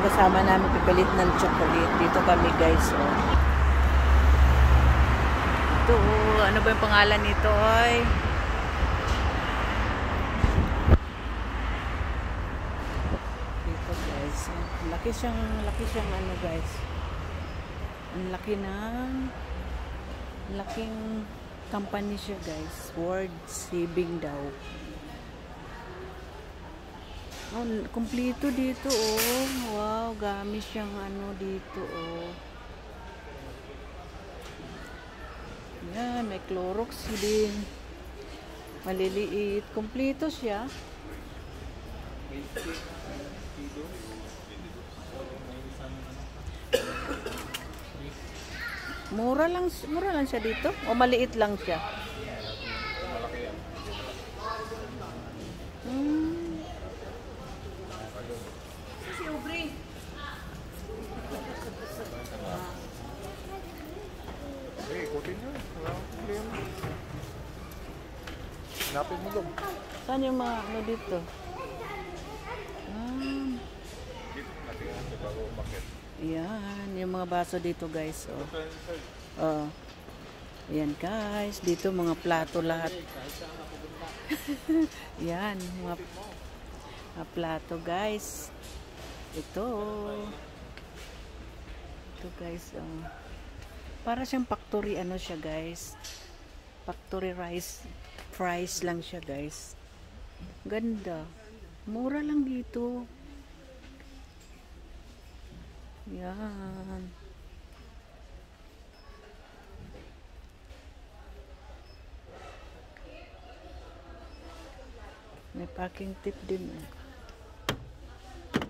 kasama namin pipilit ng chocolate. Dito kami guys. Oh. Ito, ano ba yung pangalan nito? Ay. Dito guys. Laki siyang ano guys. Ang laki ng laking company siya guys. World Saving daw. Oh, kumpleto dito oh. Wow, gamis siyang ano dito oh. Yan, may Clorox din. Maliliit. Kumpleto siya. Mura lang siya dito o maliit lang siya. Si Aubrey. Ikutin nyo. Wala akong problema. Hanapin mo lang. Saan yung mga ano dito? Yan, yung mga baso dito guys. Oh. Oh. Ayan guys, dito mga plato lahat. Yan, mga plato guys. Ito guys. Oh. Para siyang factory ano siya guys. Factory rice fries lang siya guys. Ganda. Mura lang dito. Yan. May packing tip din.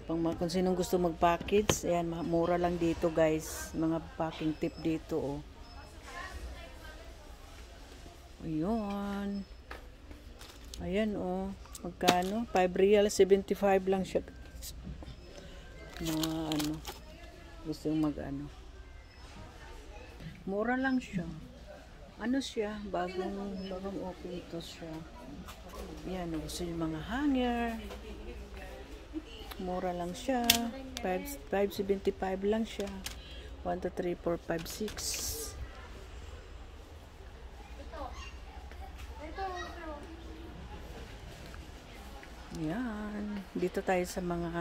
Kung sinong gusto mag-package, ayan, mura lang dito guys. Mga packing tip dito oh. Ayun. Ayan oh. Magkano? 5 real, 75 lang siya. Mga ano. Gusto yung mag-ano. Mura lang siya. Ano siya? Bagong open to siya. Yan. Gusto yung mga hanger. Mura lang siya. 5.75 lang siya. 1, 2, 3, 4, 5, 6. Yan. Dito tayo sa mga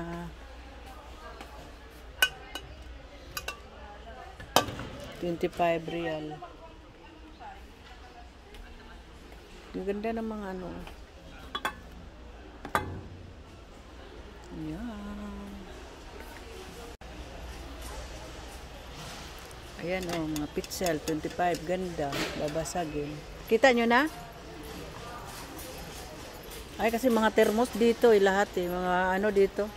₱25. Ang ganda ng mga ano. Ayan. Ayan o, mga pitsel, 25. Ganda. Babasagin. Kita nyo na? Ay, kasi mga thermos dito lahat eh. Mga ano dito.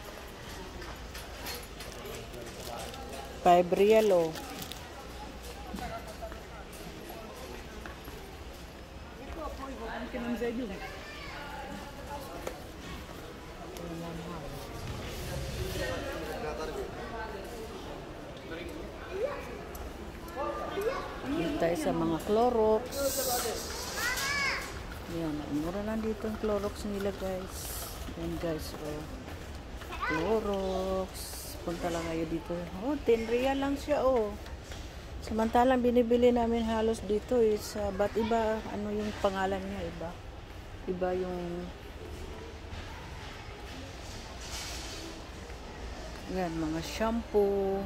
5 real o. Tayo sa mga Clorox. Yan, mura lang dito ang Clorox nila guys. Yan guys, oh. Clorox. Punta lang kayo dito. Oh, 10 real lang siya, oh. Samantalang binibili namin halos dito is ba't iba, ano yung pangalan niya, iba. Iba yung yan, mga shampoo.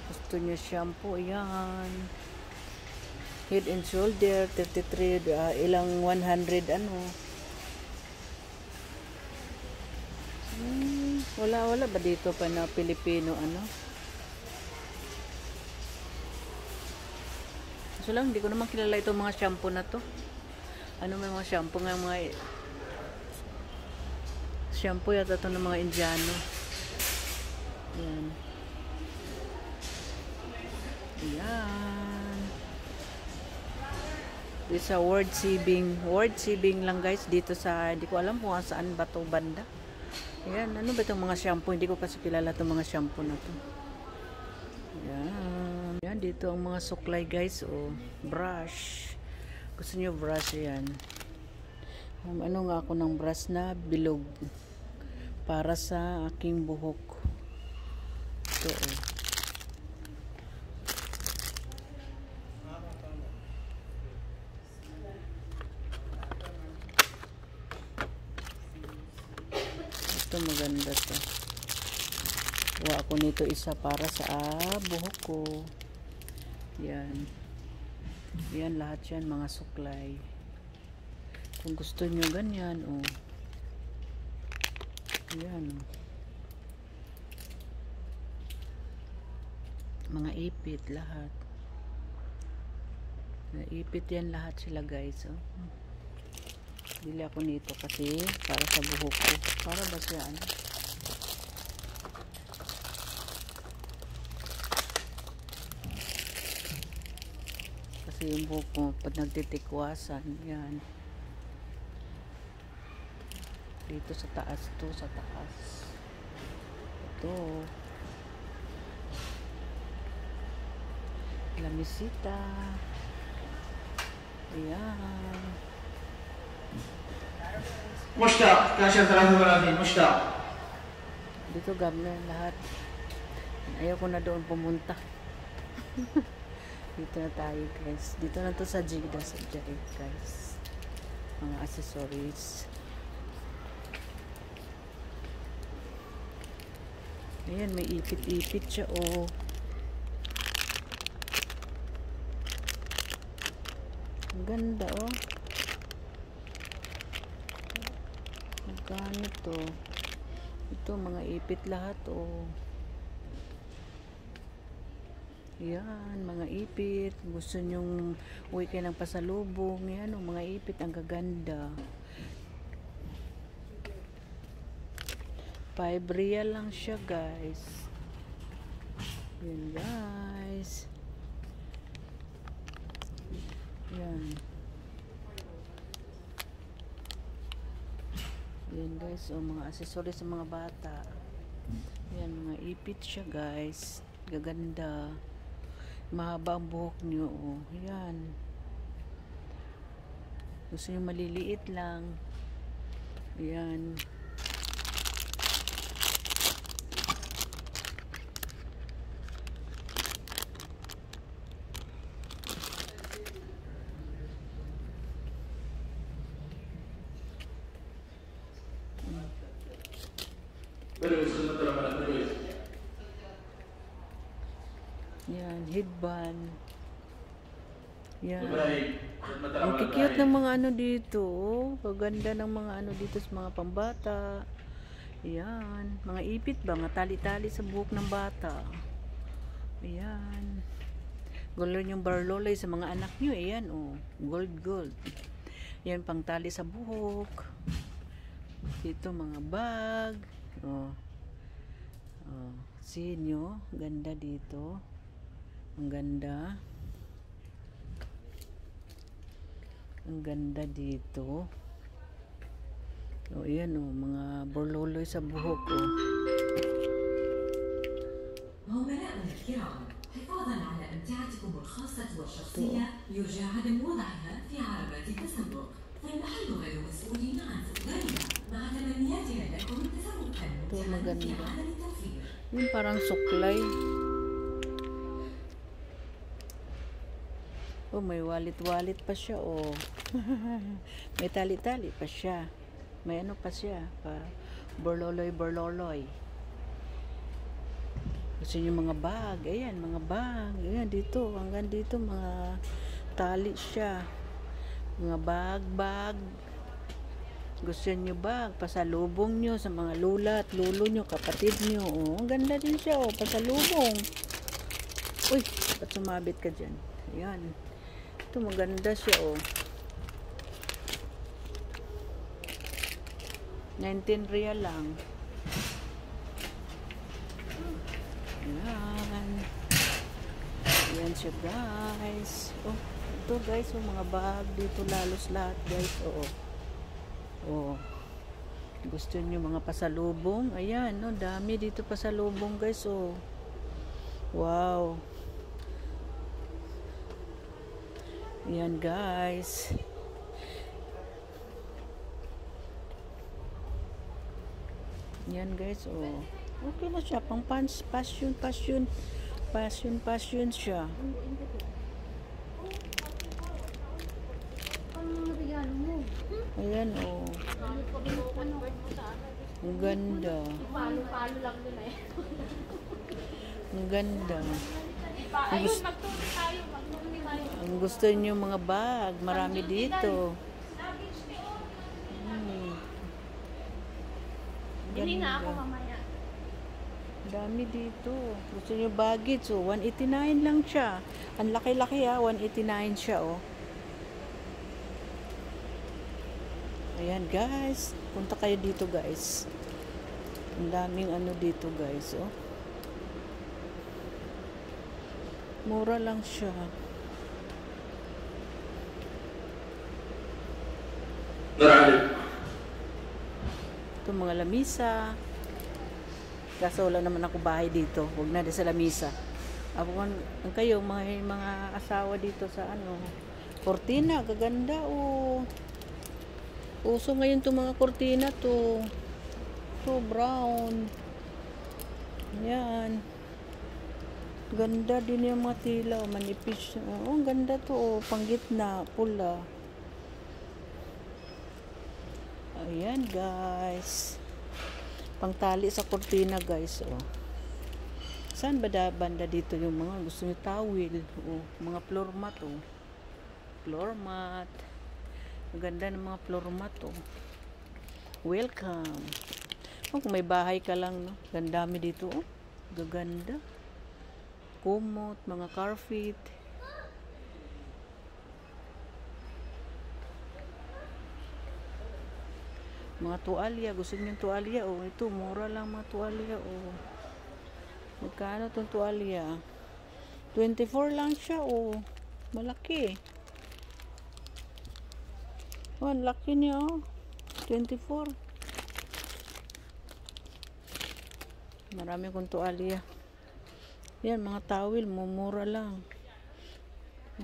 Gusto niya shampoo, yan. Head and Shoulder, 33, ilang 100, ano. Wala ba dito pa na Pilipino, ano? So lang, hindi ko naman kilala itong mga shampoo na to. Ano may mga shampoo nga, mga shampoo yata ito ng mga Indiano. Yan. Yan. Dito sa World Saving lang guys. Dito sa, hindi ko alam kung saan ba ito banda. Yan. Ano ba itong mga shampoo? Hindi ko kasi kilala itong mga shampoo na to. Yan. Yan. Dito ang mga suklay guys. O, brush. Gusto nyo brush yan. Ano nga ako ng brush na bilog. Para sa aking buhok. dito, oh. Ito maganda to. Kuha ako nito isa para sa buhok ko. Yan. Yan lahat yan mga suklay. Kung gusto nyo ganyan, oh. Yan. Mga ipit lahat. Ipit yan lahat sila guys, oh. Bili ako nito kasi para sa buhok ko. Para ba siya ano? Kasi yung buhok ko pag nagtitikwasan, yan. Dito sa taas to, sa taas. Ito. Lamisita. Ayan. مشتاق كاشف 33 مشتاق. Dito gamit lahat. Ayaw ko na doon pumunta. Dito na tayo guys. Dito na to sa Jida, sa Jida guys. Mga accessories. Ayan, may ipit-ipit siya, oh. Ang ganda, oh. Magkano to? Ito, mga ipit lahat, oh. Yan, mga ipit. Gusto nyong uwi kayo ng pasalubong. Yan, oh, mga ipit. Ang gaganda. 5 real lang siya guys. Yan guys. Yan. Yan guys, o mga accessories sa mga bata. Yan, mga ipit siya guys. Gaganda. Mahaba ang buhok nyo, oh. Yan. Gusto nyo maliliit lang. Yan. Yan, headband. Yan. Ang cute ng mga ano dito, oh. Kaganda ng mga ano dito sa mga pambata. Yan, mga ipit ba, mga tali-tali sa buhok ng bata. Ayan. Gulo yung barlolay sa mga anak nyo, ayan, oh. Gold. Yan, pang tali sa buhok. Dito, mga bag. Oh. See nyo, ganda dito. Ang ganda. Ang ganda dito. O, ayan o, mga borloloy sa buhok o. عملائنا الكرام حفاظا على أمتعتكم الخاصة والشخصية يرجى عدم وضعها في عربات التسوق فالمحل غير مسؤولين عن فقدانها مع تمنياتنا لكم تسوقا ممتعا في عالم التوفير. Yung parang suklay. Oh, may wallet pa siya, oh. May tali-tali pa siya. May ano pa siya, pa borloloy. Gusto niyo mga bag, ayan, mga bag. Ayan, dito, hanggang dito, mga tali siya. Mga bag. Gusto niyo bag, pasalubong niyo sa mga lula at lolo niyo, kapatid niyo. Oh, ang ganda din siya, oh, pasalubong. Uy, ba't sumabit ka dyan? Ayan. Ito, maganda siya, oh. 19 real lang. Ayan. Ayan siya, guys. Oh, ito, guys, oh, mga bag dito, lalos lahat, guys. Oo. Oh. Gusto niyo mga pasalubong? Ayan, no, dami dito pasalubong, guys, oh. Wow. Ayan, guys. Yan guys, oh. Okay na siya. Pang passion siya. Ayan, oh. Ang ganda. Palo-palo lang din eh. Ang ganda. Ayun, magtulog tayo. Magtulog tayo. Ang gusto niyo mga bag, marami dito. Hindi nga ako mamaya. Dami dito. Gusto niyo baggage, so 189 lang siya. Ang laki-laki 189 siya, oh. Ayan, guys. Punta kayo dito, guys. Ang daming ano dito, guys, oh. Mura lang siya. Ito mga lamisa. Kaso wala naman ako bahay dito. Huwag na sa lamisa. Ako ang kayo, mga asawa dito sa ano. Cortina, gaganda, oh. Uso ngayon itong mga cortina to. So brown. Yan. Ganda din yung mga tila, oh, manipis. Oh, ang ganda to, oh, panggitna, pula. Ayan, guys. Pangtali sa cortina, guys, oh. Saan ba banda dito yung mga gusto nyo towel, oh, mga floor mat, oh. Floor mat. Ang ganda ng mga floor mat, oh. Welcome. Oh, kung may bahay ka lang, no? Gandami dito, oh. Gaganda. Kumot, mga carpet. Mga tuwalya, gusto niyo tuwalya, oh. Ito, mura lang mga tuwalya, oh. Magkano itong tuwalya? 24 lang siya, oh. Malaki. Oh, ang laki niya, oh. 24. Marami kong tuwalya. Yan, mga towel, mumura lang.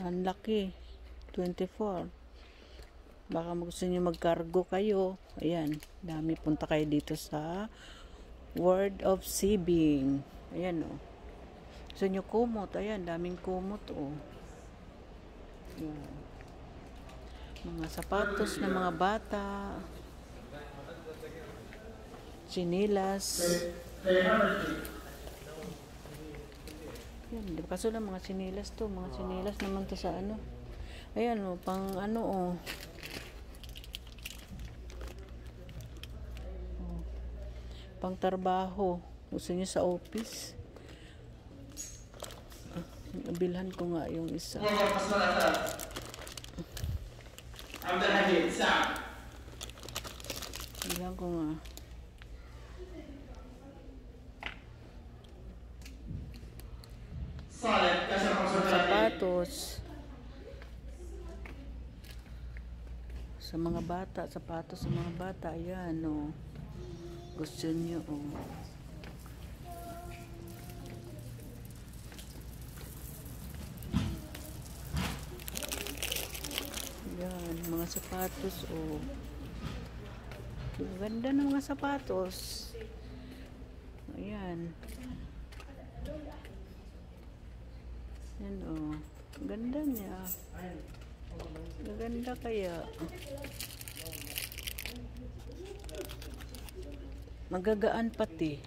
Ang laki. 24. Baka gusto nyo mag-cargo kayo. Ayan, dami. Punta kayo dito sa World of Sibing. Ayan, oh. Gusto nyo kumot. Ayan, daming kumot, oh. Ayan. Mga sapatos ng mga bata. Sinilas. Yan, di ba? Kaso lang mga sinilas to. Mga sinilas naman to sa ano. Ayan, oh, pang ano, oh. Oh. Pang trabaho. Gusto niyo sa office. Bilhan ko nga yung isa. Bilhan ko nga. Sapatos sa mga bata, sapatos sa mga bata, ayan, oh. Gusto nyo, oh. Ayan, mga sapatos, oh. Ganda ng mga sapatos. Ayan. Yan, oh. Ganda niya. Ganda kaya. Magagaan pati.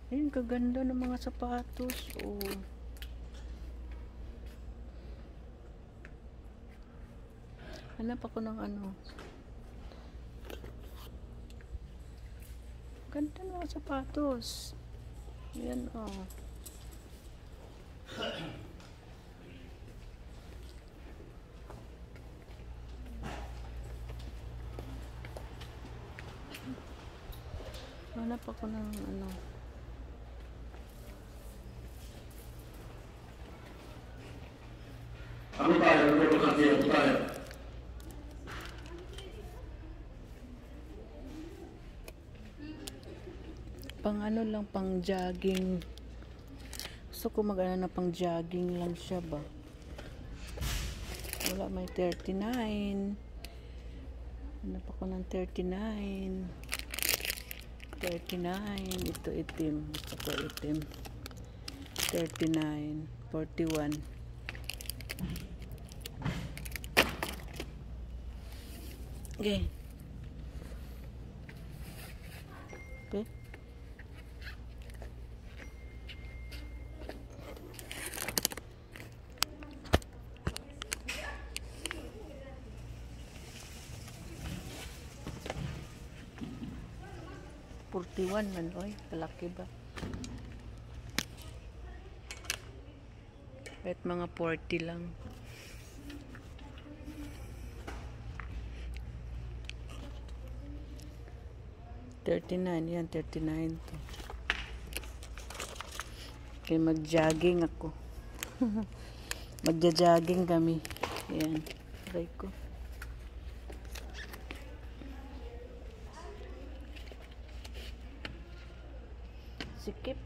Ayun, kaganda ng mga sapatos. Oh. Hanap ako ng ano. Ganda ng mga sapatos. Ayan, oh. Hanap ako ng ano. أبو طاهر الروح الخلفية أبو طاهر Pang ano lang, pang jogging. Gusto ko mag-ano na pang jogging lang siya ba. Wala, may 39. Hanap ako ng 39. 39. Ito itim. Gusto ko itim. 39. 41. Okay. Okay. Man, oy, kalaki ba? Kahit mga 40 lang. Yan, 39 to. Okay, mag-jogging ako. Magja-jogging kami. Ayan, try ko. Sikip.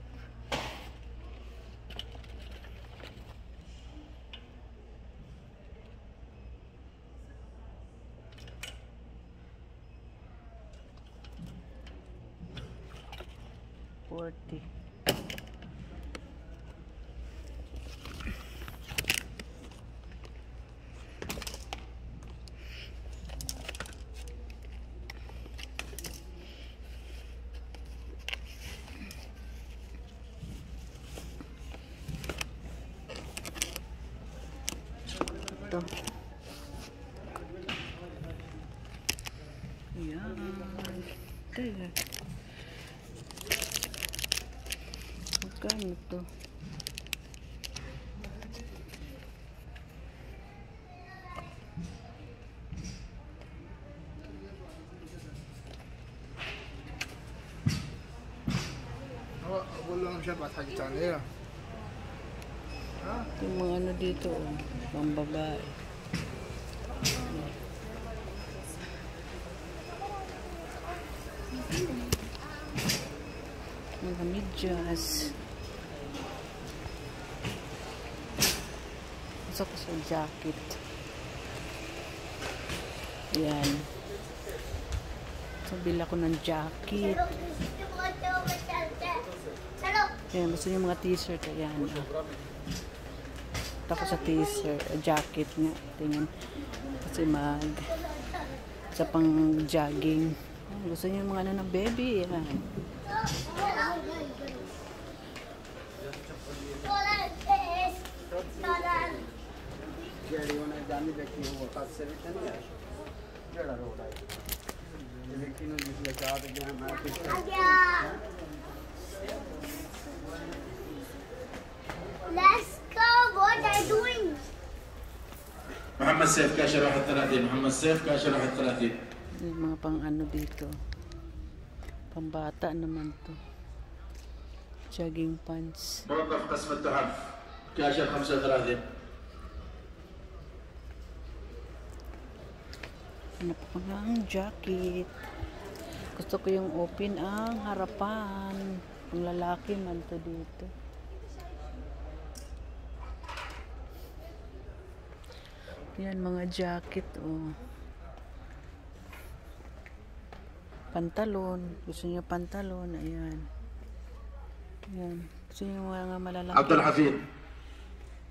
Ito. Ayan. Teka. Magkano ito? أقول لهم شبعت حاجة ثانية. Yung mga ano dito, oh, pang babae. Mga medyas. Gusto ko sa jacket. Ayan. So, bila ko ng jacket. Ayan, gusto niyo mga t-shirt. Ayan. Ako sa t-shirt, jacket nga. Tingnan. Kasi sa pang jogging. Gusto niyo mga ano ng baby. Ayan. Let's go. What are you doing? محمد سيف كاشر 31 محمد سيف كاشر 31 Yung mga pang ano dito. Pambata naman to. Jogging pants. موظف قسم التحف كاشر 35 Hanap ko nga ang jacket. Gusto ko yung open ang harapan. Ang lalaki man to dito. Yan mga jacket, oh. Pantalon. Gusto niyo pantalon. Ayan. Ayan. Gusto niyo mga malalaki. عبد الحفيظ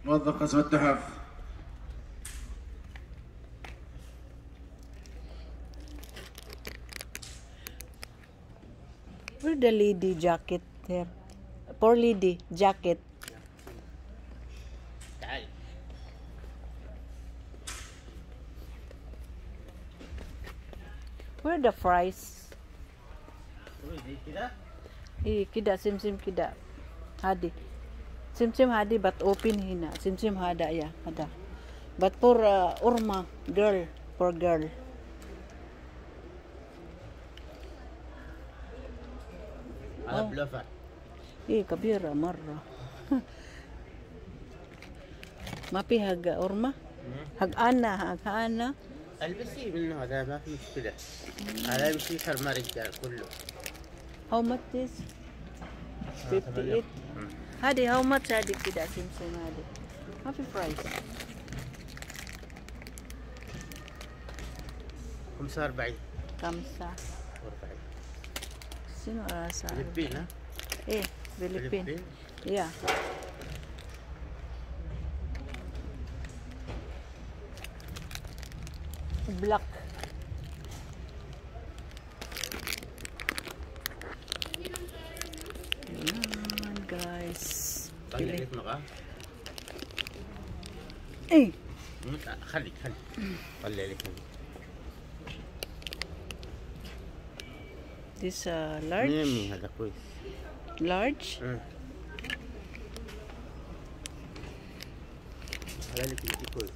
موظف قسم التحف Where the lady jacket here? For lady jacket. Where the fries? Kida sim kida. Hadi. Sim hadi but open hina. Sim hada ya, hada. But for urma girl, for girl. هذا بلوفر كبيرة مرة. ما في هج أورما هج أنا البسي منه هذا ما في مشكلة. هذا يمشي فرما رجال كله. how much this 58. Hadi, how much hadi tidak simsim hadi? Happy price. 45 Kamsa. 45 Sino asa? Philippine ha? Philippine. Yeah. Black. Ayan, guys. Palilit mo ka? خليك palilit mo. This large. ميمي هذا كويس. Large. حلالك يجي كويس.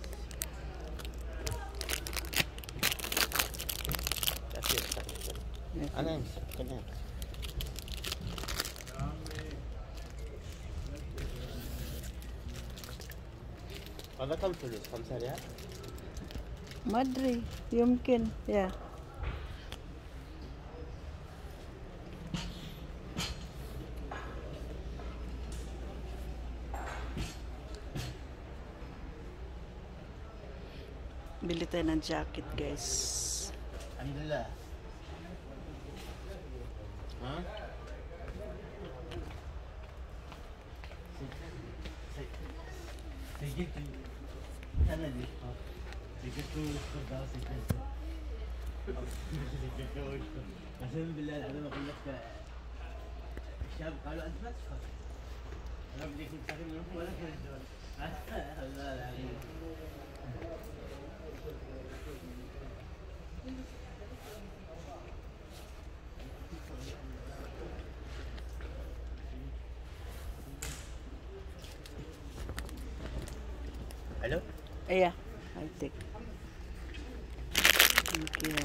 أنا أمسك كمان. هذا كم فلوس؟ 5 ريال؟ ما ادري يمكن يا bili tayo ng jacket guys. الحمد لله. ها؟ سجلت أنا دي. سجلت وشكرت سجلت. قسما بالله العظيم أقول لك الشباب قالوا أنت ما تشخص. أنا بدي كنت ساكن منهم ولا كنت والله العظيم. Hello? Yeah, I'll take. Thank you.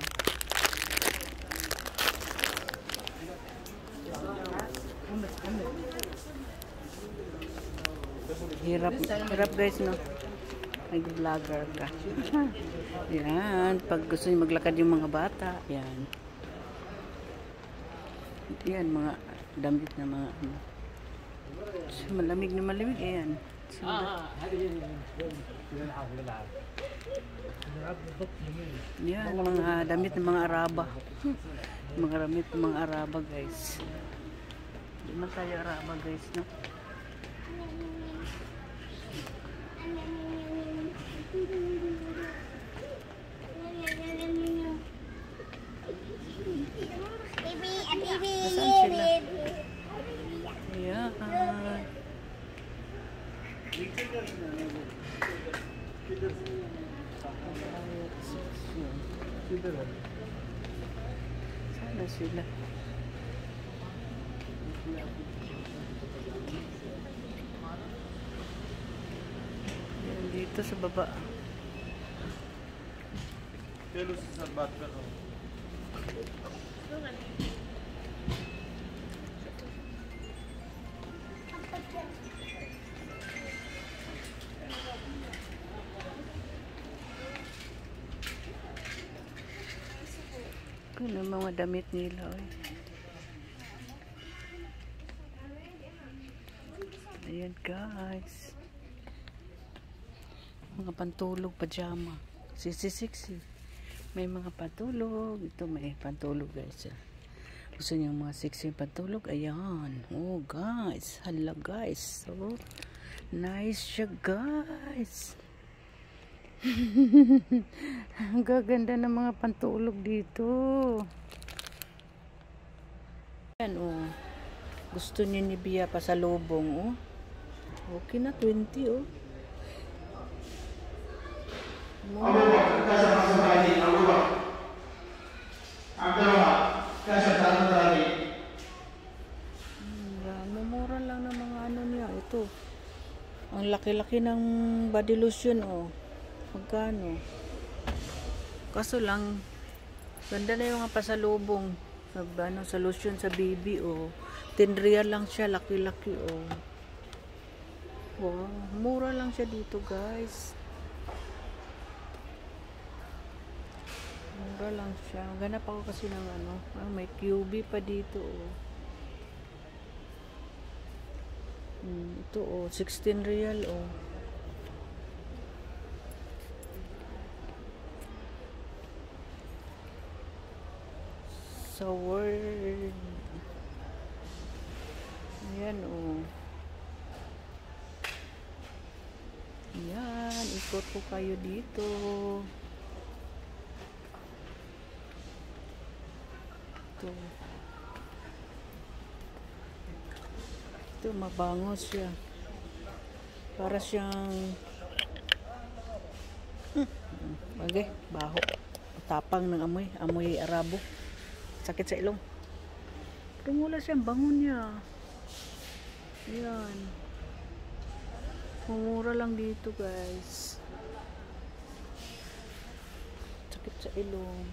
Hirap guys, no? Nag-vlogger ka. Yan, pag gusto niyo maglakad yung mga bata, yan. Yan, mga damit na mga ano. Malamig na malamig, ayan. Yan, mga damit ng mga Araba. Mga damit ng mga Araba, guys. Hindi man tayo Araba, guys, no? Nasaan sila? Ayan. Sana sila. Yan, dito sa baba. Ano mga damit nila, oy. Ayan guys, mga pantulog, pajama, sexy. May mga pantulog, ito may pantulog guys. Gusto niyo mga sexy pantulog, ayan. Oh guys, hala guys, so nice siya guys. Ang gaganda ng mga pantulog dito. Yan oh. Gusto niya ni Bia pa sa lubong oh. Okay na 20 oh. Mumura lang ng mga ano niya. Ito. Ang laki-laki ng body lotion oh. Magkano? Kaso lang, ganda na yung mga pasalubong sa, ano, sa lotion sa baby, oh. 10 real lang siya, laki-laki, oh. Wow, mura lang siya dito, guys. Mura lang siya. Ganap ako kasi ng ano, may QB pa dito, oh. Ito oh, 16 real oh. Sa word. Ayan oh. Ayan, ikot ko kayo dito. Ito. Ito, mabango siya. Para siyang bagay, baho. Tapang ng amoy. Amoy Arabo. Sakit sa ilong. Pero wala siyang bango niya. Ayan. Mumura lang dito guys. Sakit sa ilong.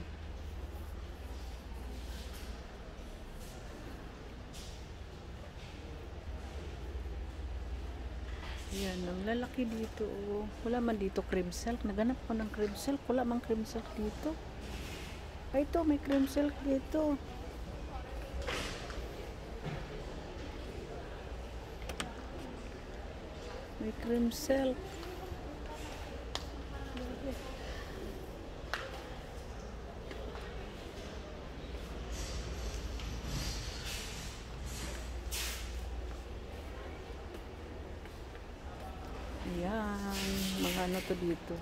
Yan, ang lalaki dito oh. Wala man dito cream silk. Naganap ko ng cream silk. Wala mang cream silk dito. Ay, ito, may cream silk dito. May cream silk. Ayan, mga ano to dito.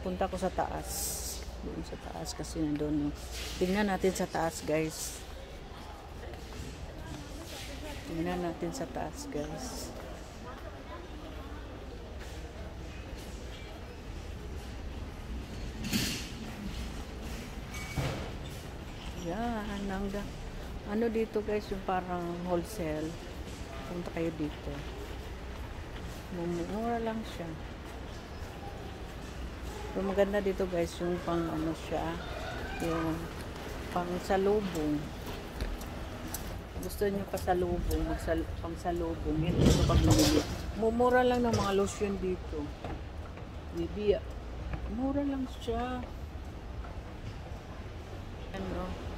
Punta ko sa taas. Doon sa taas kasi nandun. Tingnan natin sa taas guys. Tingnan natin sa taas guys. Yan, ano dito guys, yung parang wholesale. Punta kayo dito. Mumura lang siya. Pero maganda dito guys, yung pang ano siya, yung pang salubong. Gusto niyo pa salubong, pang salubong, yun ito pag bumili. Mumura lang ng mga lotion dito. Bibiya. Mura lang siya. Ano?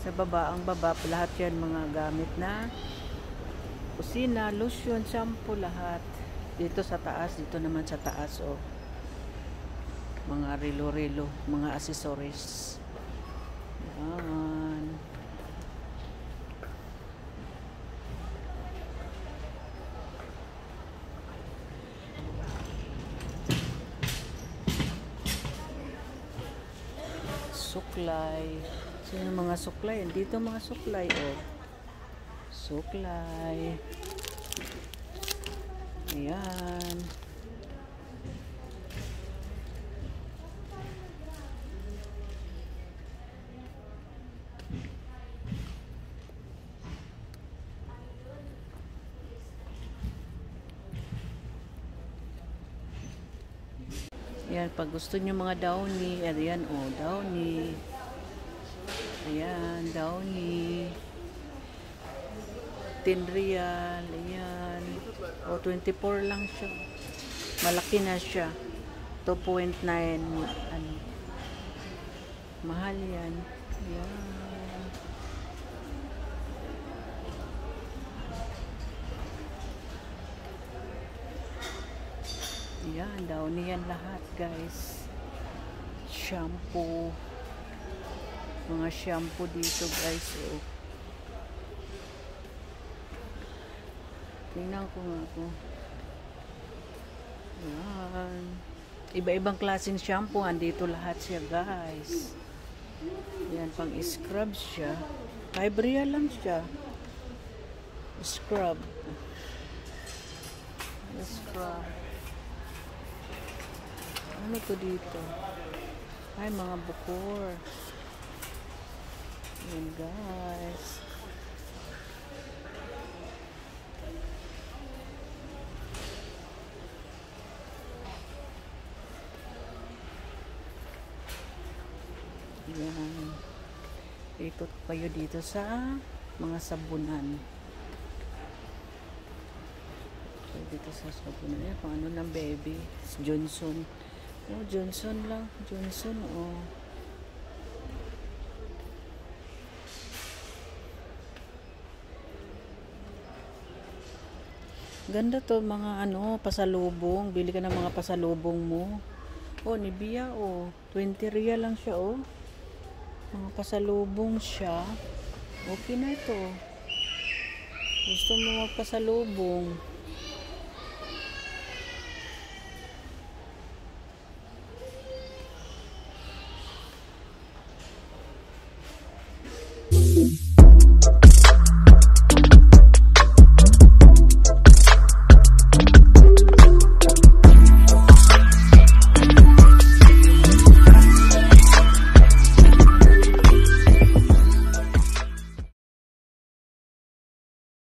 Sa baba, ang baba, lahat yan mga gamit na kusina, lotion, shampoo, lahat. Dito sa taas, dito naman sa taas, oh. Mga relo-relo, mga accessories. Yan. Suklay. Sino mga suklay? Dito mga suklay, oh. Suklay. Ayan. Ayan, pag gusto nyo mga downy, ayan, oh, downy. Ayan, downy. 10 real. Ayan. O, 24 lang siya. Malaki na siya. 2.9. Ano. Mahal yan. Ayan. Ayan, downy yan lahat, guys. Shampoo. Mga shampoo dito guys, oh. Tingnan ko nga po. Yan. Iba-ibang klaseng shampoo, andito lahat siya guys. Yan, pang scrub siya. 5 real lang siya. Scrub. Scrub. Ano to dito? Ay, mga bukor. Yan guys. Yan. Ikot kayo dito sa mga sabunan. Dito sa sabunan. Yan, pang ano ng baby. Johnson. Oh, Johnson lang. Johnson, oh. Ganda to, mga ano, pasalubong. Bili ka ng mga pasalubong mo. Oh, Nivea, oh. 20 real lang siya, oh. Mga pasalubong siya. Okay na ito. Gusto mo magpasalubong.